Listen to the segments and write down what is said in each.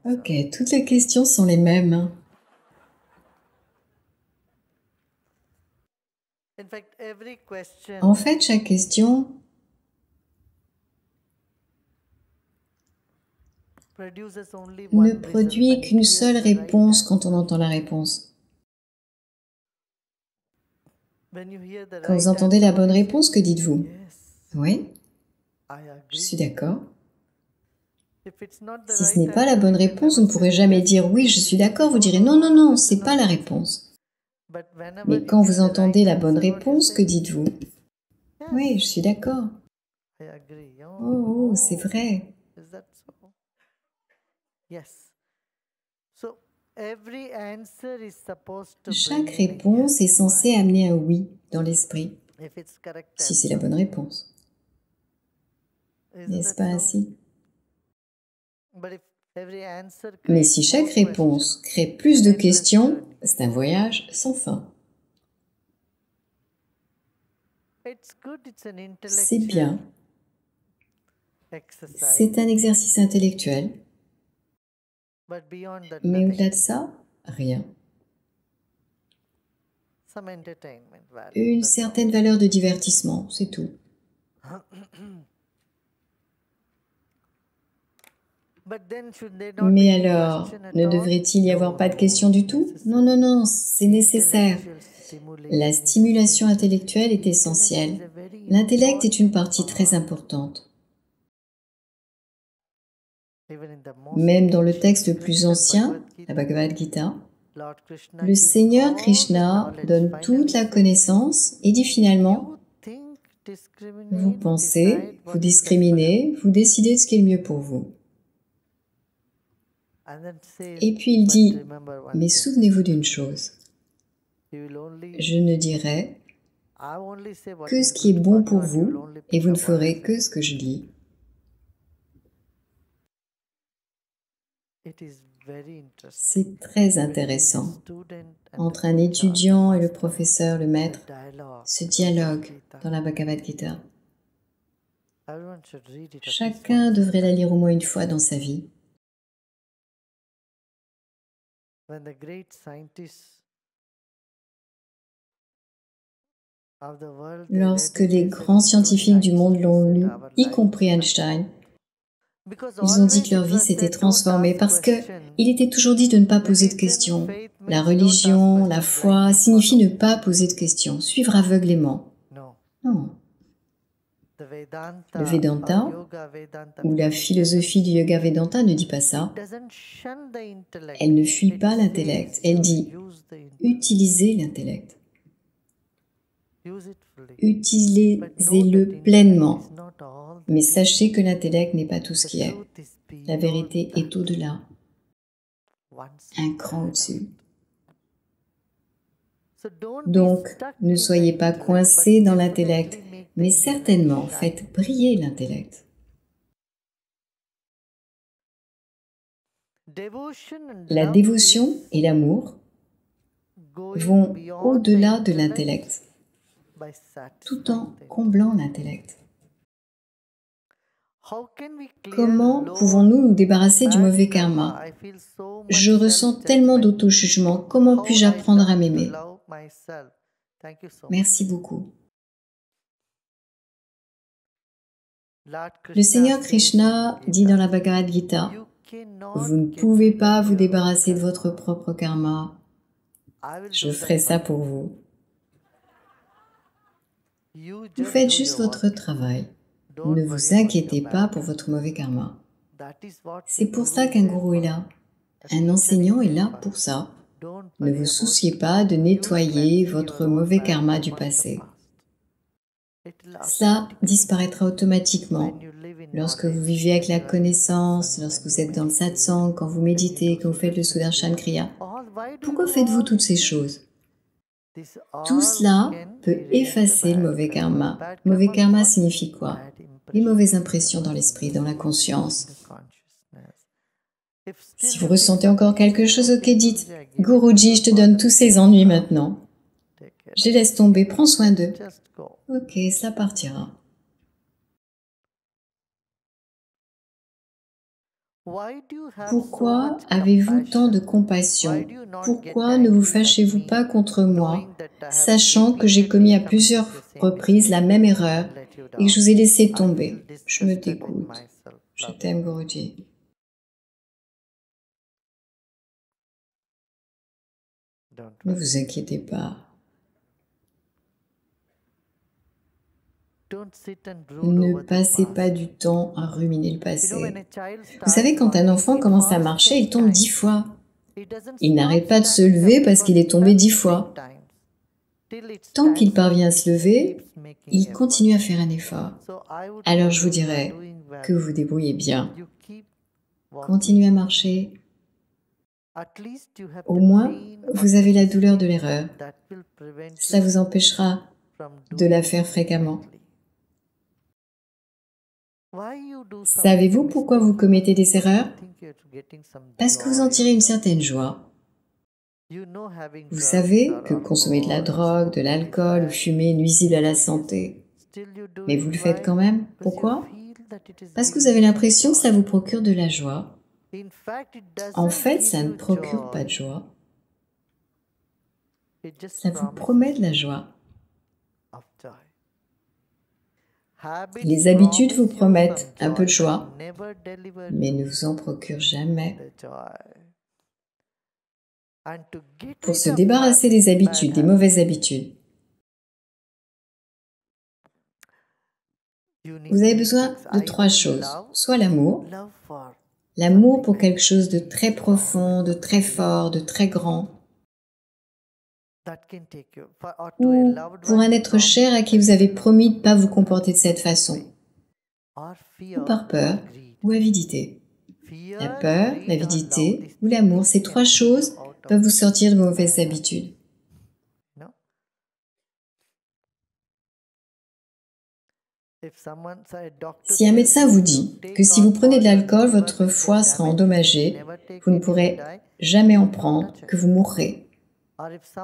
Ok, toutes les questions sont les mêmes, hein. En fait, chaque question ne produit qu'une seule réponse quand on entend la réponse. Quand vous entendez la bonne réponse, que dites-vous? Oui, je suis d'accord. Si ce n'est pas la bonne réponse, vous ne pourrez jamais dire oui, je suis d'accord. Vous direz non, non, non, c'est pas la réponse. Mais quand vous entendez la bonne réponse, que dites-vous? Oui, je suis d'accord. Oh, oh, c'est vrai. Chaque réponse est censée amener un oui dans l'esprit, si c'est la bonne réponse. N'est-ce pas ainsi? Mais si chaque réponse crée plus de questions, c'est un voyage sans fin. C'est bien. C'est un exercice intellectuel. Mais au-delà de ça, rien. Une certaine valeur de divertissement, c'est tout. Mais alors, ne devrait-il y avoir pas de questions du tout? Non, non, non, c'est nécessaire. La stimulation intellectuelle est essentielle. L'intellect est une partie très importante. Même dans le texte le plus ancien, la Bhagavad Gita, le Seigneur Krishna donne toute la connaissance et dit finalement, vous pensez, vous discriminez, vous décidez de ce qui est le mieux pour vous. Et puis il dit, mais souvenez-vous d'une chose, je ne dirai que ce qui est bon pour vous et vous ne ferez que ce que je dis. C'est très intéressant. Entre un étudiant et le professeur, le maître, ce dialogue dans la Bhagavad Gita. Chacun devrait la lire au moins une fois dans sa vie. Lorsque les grands scientifiques du monde l'ont lu, y compris Einstein, ils ont dit que leur vie s'était transformée parce que il était toujours dit de ne pas poser de questions. La religion, la foi signifie ne pas poser de questions, suivre aveuglément. Non. Le Vedanta ou la philosophie du Yoga Vedanta ne dit pas ça. Elle ne fuit pas l'intellect. Elle dit utilisez l'intellect. Utilisez-le pleinement. Mais sachez que l'intellect n'est pas tout ce qui est. La vérité est au-delà, un cran au-dessus. Donc, ne soyez pas coincés dans l'intellect, mais certainement faites briller l'intellect. La dévotion et l'amour vont au-delà de l'intellect, tout en comblant l'intellect. Comment pouvons-nous nous débarrasser du mauvais karma? Je ressens tellement d'auto-jugement, comment puis-je apprendre à m'aimer? Merci beaucoup. Le Seigneur Krishna dit dans la Bhagavad Gita, vous ne pouvez pas vous débarrasser de votre propre karma. Je ferai ça pour vous. Vous faites juste votre travail. Ne vous inquiétez pas pour votre mauvais karma. C'est pour ça qu'un gourou est là. Un enseignant est là pour ça. Ne vous souciez pas de nettoyer votre mauvais karma du passé. Ça disparaîtra automatiquement. Lorsque vous vivez avec la connaissance, lorsque vous êtes dans le satsang, quand vous méditez, quand vous faites le Sudarshan Kriya. Pourquoi faites-vous toutes ces choses? Tout cela peut effacer le mauvais karma. Mauvais karma signifie quoi? Les mauvaises impressions dans l'esprit, dans la conscience. Si vous ressentez encore quelque chose, ok, dites « Guruji, je te donne tous ces ennuis maintenant. Je les laisse tomber, prends soin d'eux. » Ok, ça partira. Pourquoi avez-vous tant de compassion? Pourquoi ne vous fâchez-vous pas contre moi, sachant que j'ai commis à plusieurs reprises la même erreur et que je vous ai laissé tomber? Je me dégoûte. Je t'aime, Guruji. Ne vous inquiétez pas. Ne passez pas du temps à ruminer le passé. Vous savez, quand un enfant commence à marcher, il tombe 10 fois. Il n'arrête pas de se lever parce qu'il est tombé 10 fois. Tant qu'il parvient à se lever, il continue à faire un effort. Alors je vous dirais que vous vous débrouillez bien. Continuez à marcher. Au moins, vous avez la douleur de l'erreur. Cela vous empêchera de la faire fréquemment. Savez-vous pourquoi vous commettez des erreurs? Parce que vous en tirez une certaine joie. Vous savez que consommer de la drogue, de l'alcool ou fumer est nuisible à la santé. Mais vous le faites quand même. Pourquoi? Parce que vous avez l'impression que ça vous procure de la joie. En fait, ça ne procure pas de joie. Ça vous promet de la joie. Les habitudes vous promettent un peu de joie, mais ne vous en procurent jamais. Pour se débarrasser des habitudes, des mauvaises habitudes, vous avez besoin de 3 choses. Soit l'amour pour quelque chose de très profond, de très fort, de très grand, ou pour un être cher à qui vous avez promis de ne pas vous comporter de cette façon, ou par peur ou avidité. La peur, l'avidité ou l'amour, ces 3 choses peuvent vous sortir de mauvaises habitudes. Si un médecin vous dit que si vous prenez de l'alcool, votre foie sera endommagé, vous ne pourrez jamais en prendre, que vous mourrez,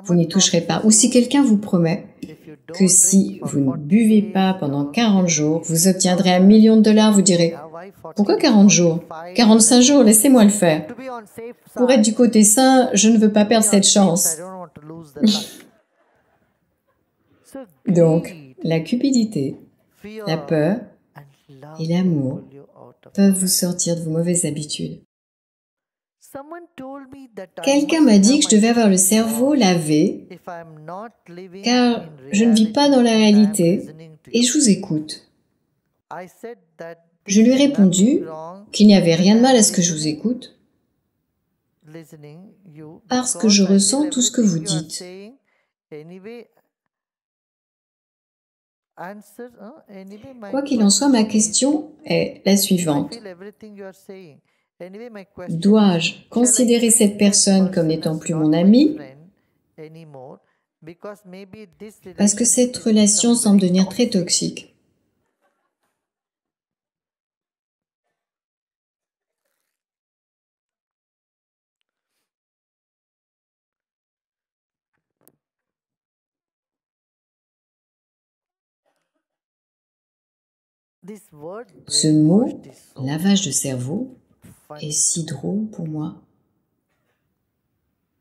vous n'y toucherez pas. Ou si quelqu'un vous promet que si vous ne buvez pas pendant 40 jours, vous obtiendrez $1 million, vous direz « Pourquoi 40 jours? 45 jours, laissez-moi le faire. Pour être du côté sain, je ne veux pas perdre cette chance. » Donc, la cupidité, la peur et l'amour peuvent vous sortir de vos mauvaises habitudes. Quelqu'un m'a dit que je devais avoir le cerveau lavé car je ne vis pas dans la réalité et je vous écoute. Je lui ai répondu qu'il n'y avait rien de mal à ce que je vous écoute parce que je ressens tout ce que vous dites. Quoi qu'il en soit, ma question est la suivante. Dois-je considérer cette personne comme n'étant plus mon ami parce que cette relation semble devenir très toxique? Ce mot, lavage de cerveau, est si drôle pour moi.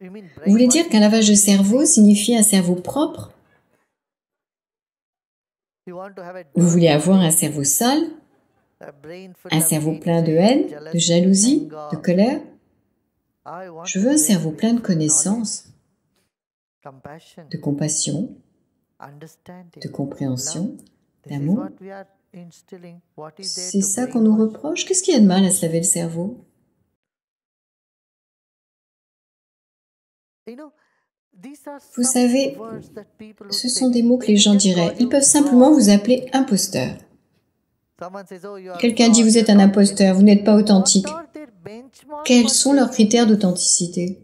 Vous voulez dire qu'un lavage de cerveau signifie un cerveau propre? Vous voulez avoir un cerveau sale? Un cerveau plein de haine, de jalousie, de colère? Je veux un cerveau plein de connaissances, de compassion, de compréhension, d'amour. C'est ça qu'on nous reproche? Qu'est-ce qu'il y a de mal à se laver le cerveau? Vous savez, ce sont des mots que les gens diraient. Ils peuvent simplement vous appeler imposteur. Quelqu'un dit « vous êtes un imposteur, vous n'êtes pas authentique ». Quels sont leurs critères d'authenticité?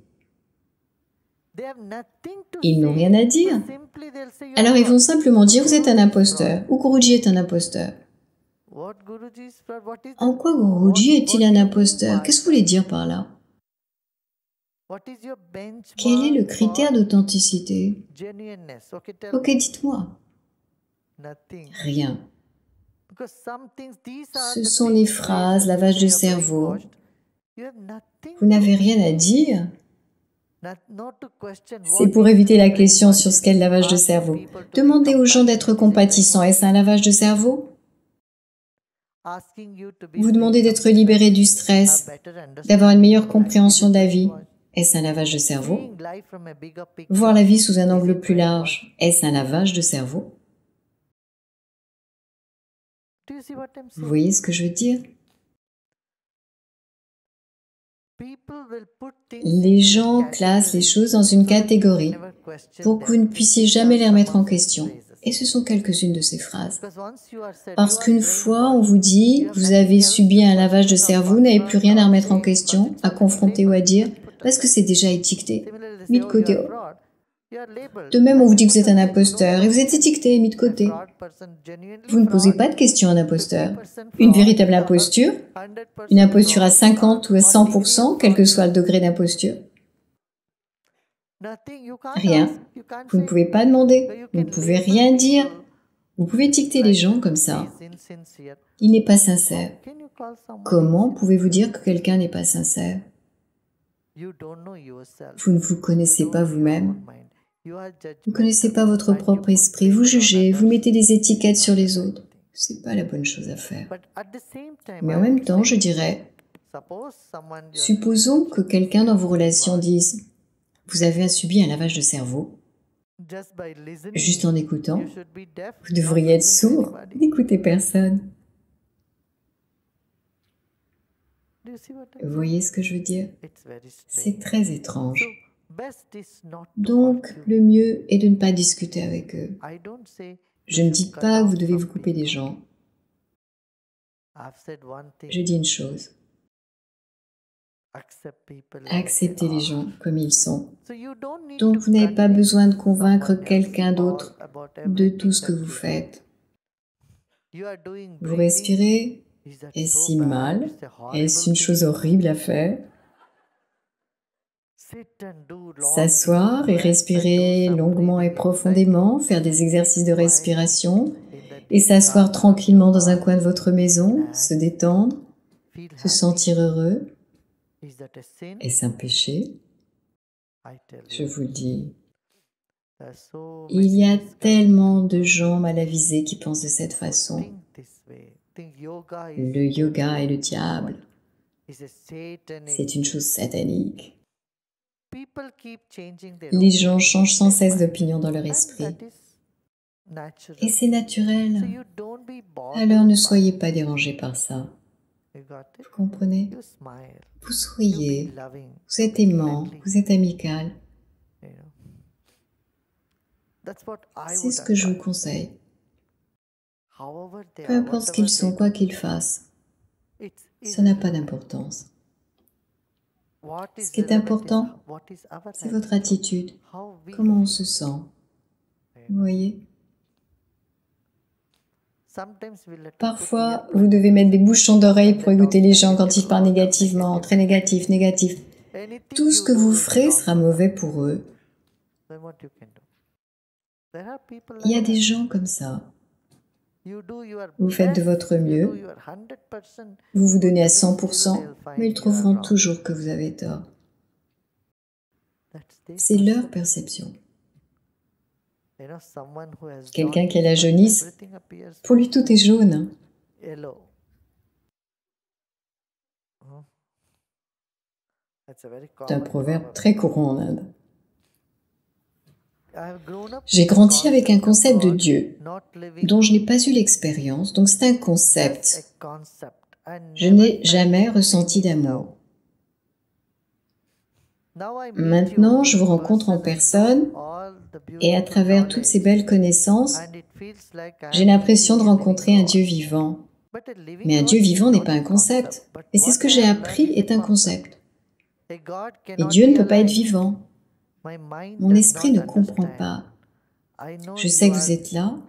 Ils n'ont rien à dire. Alors ils vont simplement dire « vous êtes un imposteur » ou « Guruji est un imposteur ». En quoi Guruji est-il un imposteur? Qu'est-ce que vous voulez dire par là? Quel est le critère d'authenticité? Ok, dites-moi. Rien. Ce sont les phrases, lavage de cerveau. Vous n'avez rien à dire. C'est pour éviter la question sur ce qu'est le lavage de cerveau. Demandez aux gens d'être compatissants. Est-ce un lavage de cerveau? Vous demandez d'être libéré du stress, d'avoir une meilleure compréhension de la vie. Est-ce un lavage de cerveau? Voir la vie sous un angle plus large. Est-ce un lavage de cerveau? Vous voyez ce que je veux dire? Les gens classent les choses dans une catégorie pour que vous ne puissiez jamais les remettre en question. Et ce sont quelques-unes de ces phrases. Parce qu'une fois, on vous dit, vous avez subi un lavage de cerveau, vous n'avez plus rien à remettre en question, à confronter ou à dire, parce que c'est déjà étiqueté, mis de côté. De même, on vous dit que vous êtes un imposteur et vous êtes étiqueté et mis de côté. Vous ne posez pas de questions à un imposteur. Une véritable imposture, une imposture à 50 ou à 100%, quel que soit le degré d'imposture. Rien. Vous ne pouvez pas demander. Vous ne pouvez rien dire. Vous pouvez étiqueter les gens comme ça. Il n'est pas sincère. Comment pouvez-vous dire que quelqu'un n'est pas sincère? Vous ne vous connaissez pas vous-même. Vous ne connaissez pas votre propre esprit. Vous jugez, vous mettez des étiquettes sur les autres. Ce n'est pas la bonne chose à faire. Mais en même temps, je dirais, supposons que quelqu'un dans vos relations dise « Vous avez subi un lavage de cerveau ». Juste en écoutant, vous devriez être sourd, n'écoutez personne. Vous voyez ce que je veux dire? C'est très étrange. Donc, le mieux est de ne pas discuter avec eux. Je ne dis pas que vous devez vous couper des gens. Je dis une chose. Acceptez les gens comme ils sont. Donc, vous n'avez pas besoin de convaincre quelqu'un d'autre de tout ce que vous faites. Vous respirez. Est-ce si mal? Est-ce une chose horrible à faire? S'asseoir et respirer longuement et profondément, faire des exercices de respiration et s'asseoir tranquillement dans un coin de votre maison, se détendre, se sentir heureux. Est-ce un péché? Je vous le dis. Il y a tellement de gens mal avisés qui pensent de cette façon. Le yoga est le diable. C'est une chose satanique. Les gens changent sans cesse d'opinion dans leur esprit. Et c'est naturel. Alors ne soyez pas dérangés par ça. Vous comprenez? Vous souriez, vous êtes aimant, vous êtes amical. C'est ce que je vous conseille. Peu importe ce qu'ils sont, quoi qu'ils fassent, ça n'a pas d'importance. Ce qui est important, c'est votre attitude, comment on se sent. Vous voyez? Parfois, vous devez mettre des bouchons d'oreilles pour écouter les gens quand ils parlent négativement, très négatif, négatif. Tout ce que vous ferez sera mauvais pour eux. Il y a des gens comme ça. Vous faites de votre mieux, vous vous donnez à 100%, mais ils trouveront toujours que vous avez tort. C'est leur perception. Quelqu'un qui a la jaunisse, pour lui tout est jaune. C'est un proverbe très courant en Inde. J'ai grandi avec un concept de Dieu dont je n'ai pas eu l'expérience, donc c'est un concept. Je n'ai jamais ressenti d'amour. Maintenant, je vous rencontre en personne et à travers toutes ces belles connaissances, j'ai l'impression de rencontrer un Dieu vivant. Mais un Dieu vivant n'est pas un concept. Et c'est ce que j'ai appris est un concept. Et Dieu ne peut pas être vivant. Mon esprit ne comprend pas. Je sais que vous êtes là.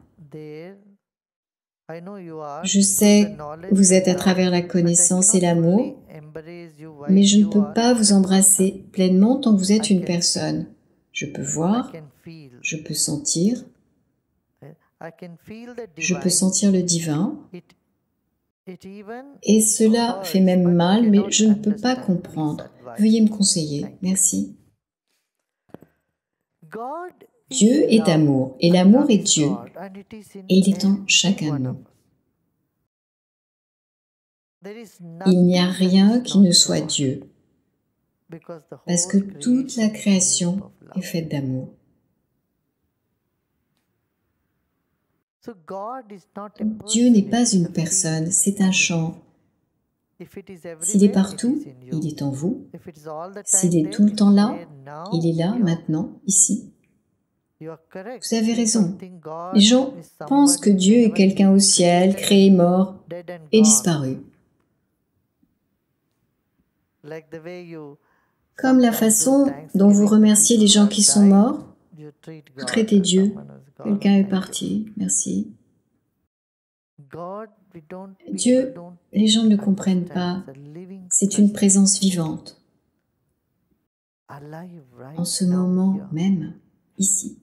Je sais que vous êtes à travers la connaissance et l'amour, mais je ne peux pas vous embrasser pleinement tant que vous êtes une personne. Je peux voir, je peux sentir le divin. Et cela fait même mal, mais je ne peux pas comprendre. Veuillez me conseiller. Merci. Dieu est amour, et l'amour est Dieu, et il est en chacun de nous. Il n'y a rien qui ne soit Dieu, parce que toute la création est faite d'amour. Donc, Dieu n'est pas une personne, c'est un champ. S'il est partout, il est en vous. S'il est tout le temps là, il est là, maintenant, ici. Vous avez raison. Les gens pensent que Dieu est quelqu'un au ciel, créé, mort et disparu. Comme la façon dont vous remerciez les gens qui sont morts, vous traitez Dieu. Quelqu'un est parti, merci. Dieu, les gens ne le comprennent pas. C'est une présence vivante. En ce moment même, ici.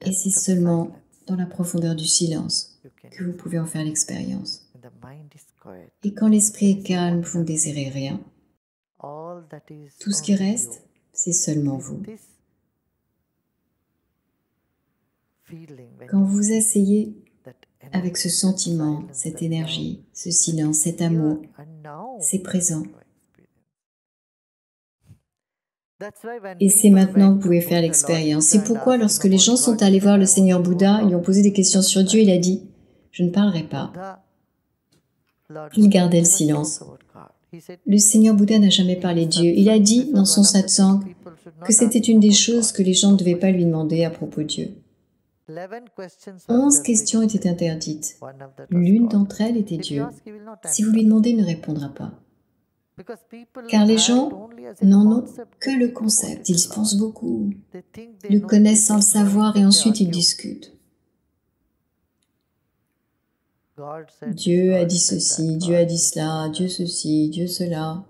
Et c'est seulement dans la profondeur du silence que vous pouvez en faire l'expérience. Et quand l'esprit est calme, vous ne désirez rien. Tout ce qui reste, c'est seulement vous. Quand vous vous asseyez avec ce sentiment, cette énergie, ce silence, cet amour, c'est présent. Et c'est maintenant que vous pouvez faire l'expérience. C'est pourquoi lorsque les gens sont allés voir le Seigneur Bouddha, ils lui ont posé des questions sur Dieu, il a dit « Je ne parlerai pas ». Il gardait le silence. Le Seigneur Bouddha n'a jamais parlé de Dieu. Il a dit dans son satsang que c'était une des choses que les gens ne devaient pas lui demander à propos de Dieu. 11 questions étaient interdites. L'une d'entre elles était Dieu. Si vous lui demandez, il ne répondra pas. Car les gens n'en ont que le concept. Ils pensent beaucoup. Ils le connaissent sans le savoir et ensuite ils discutent. Dieu a dit ceci, Dieu a dit cela, Dieu ceci, Dieu cela.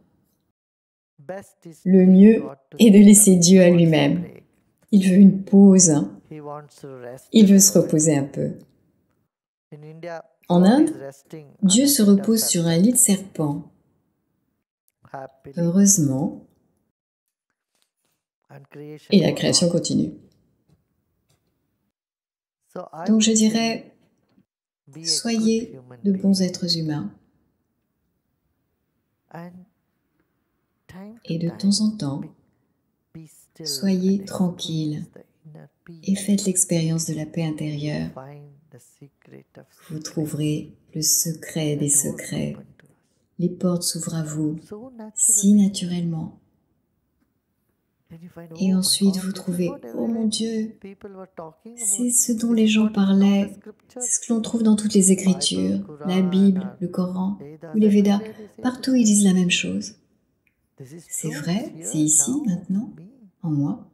Le mieux est de laisser Dieu à lui-même. Il veut une pause. Il veut se reposer un peu. En Inde, Dieu se repose sur un lit de serpent. Heureusement, et la création continue. Donc je dirais, soyez de bons êtres humains. Et de temps en temps, soyez tranquilles et faites l'expérience de la paix intérieure. Vous trouverez le secret des secrets. Les portes s'ouvrent à vous si naturellement. Et ensuite, vous trouvez, oh mon Dieu, c'est ce dont les gens parlaient, c'est ce que l'on trouve dans toutes les Écritures, la Bible, le Coran ou les Védas. Partout, ils disent la même chose. C'est vrai, c'est ici, maintenant, en moi.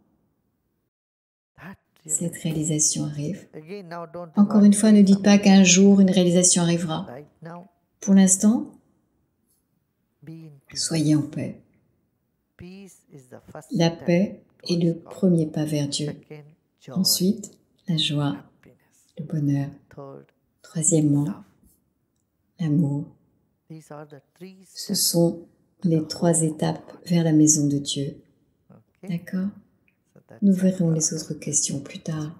Cette réalisation arrive. Encore une fois, ne dites pas qu'un jour, une réalisation arrivera. Pour l'instant, soyez en paix. La paix est le premier pas vers Dieu. Ensuite, la joie, le bonheur. Troisièmement, l'amour. Ce sont les 3 étapes vers la maison de Dieu. D'accord? Nous verrons les autres questions plus tard.